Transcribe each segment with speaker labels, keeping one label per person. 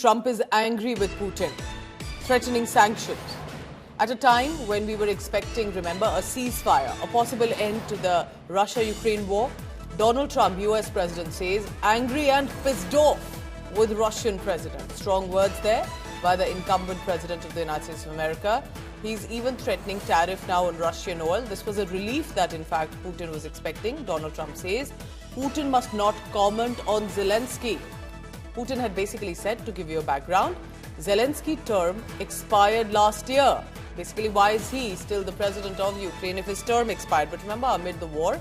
Speaker 1: Trump is angry with Putin, threatening sanctions. At a time when we were expecting, remember, a ceasefire, a possible end to the Russia-Ukraine war, Donald Trump, US President, says angry and pissed off with Russian President. Strong words there by the incumbent President of the United States of America. He's even threatening tariff now on Russian oil. This was a relief that, in fact, Putin was expecting. Donald Trump says Putin must not comment on Zelensky. Putin had basically said, to give you a background, Zelensky's term expired last year. Basically, why is he still the president of Ukraine if his term expired? But remember, amid the war,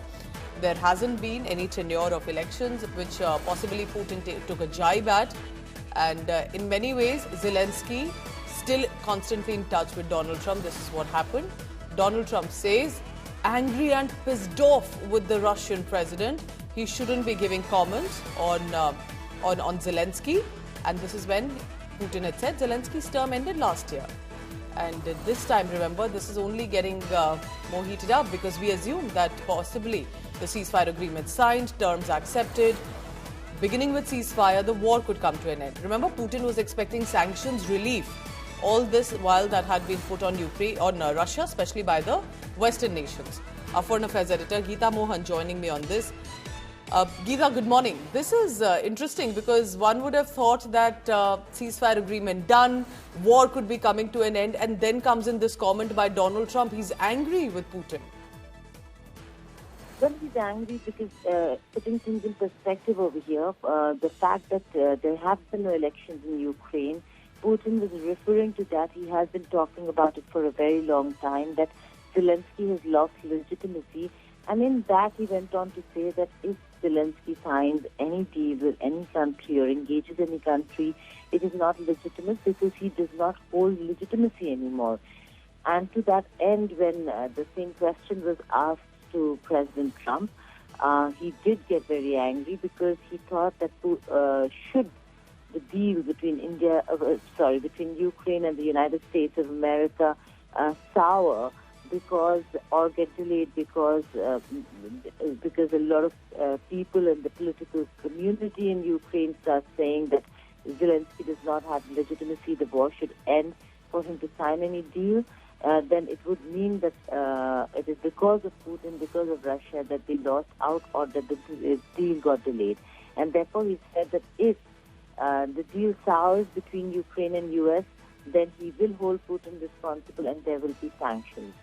Speaker 1: there hasn't been any tenure of elections, which possibly Putin took a jibe at. And in many ways, Zelensky still constantly in touch with Donald Trump. This is what happened. Donald Trump says, angry and pissed off with the Russian president. He shouldn't be giving comments on Zelensky. And this is when Putin had said Zelensky's term ended last year. And this time, remember, this is only getting more heated up because we assume that possibly the ceasefire agreement signed, terms accepted. Beginning with ceasefire, the war could come to an end. Remember, Putin was expecting sanctions relief. All this while that had been put on Russia, especially by the Western nations. Our Foreign Affairs editor, Geeta Mohan, joining me on this. Geeta, good morning. This is interesting because one would have thought that ceasefire agreement done, war could be coming to an end, and then comes in this comment by Donald Trump. He's angry with Putin.
Speaker 2: Well, he's angry because putting things in perspective over here, the fact that there have been no elections in Ukraine, Putin was referring to that. He has been talking about it for a very long time, that Zelensky has lost legitimacy. And in that, he went on to say that if Zelensky signs any deal with any country or engages any country, it is not legitimate because he does not hold legitimacy anymore. And to that end, when the same question was asked to President Trump, he did get very angry because he thought that should the deal between between Ukraine and the United States of America sour or get delayed because a lot of people in the political community in Ukraine start saying that Zelensky does not have legitimacy, the war should end for him to sign any deal, then it would mean that it is because of Putin, because of Russia, that they lost out or that the deal got delayed. And therefore he said that if the deal sours between Ukraine and US, then he will hold Putin responsible and there will be sanctions.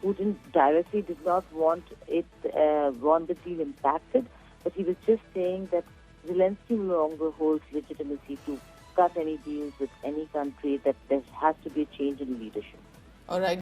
Speaker 2: Putin directly did not want the deal impacted, but he was just saying that Zelensky no longer holds legitimacy to cut any deals with any country, that there has to be a change in leadership.
Speaker 1: All right.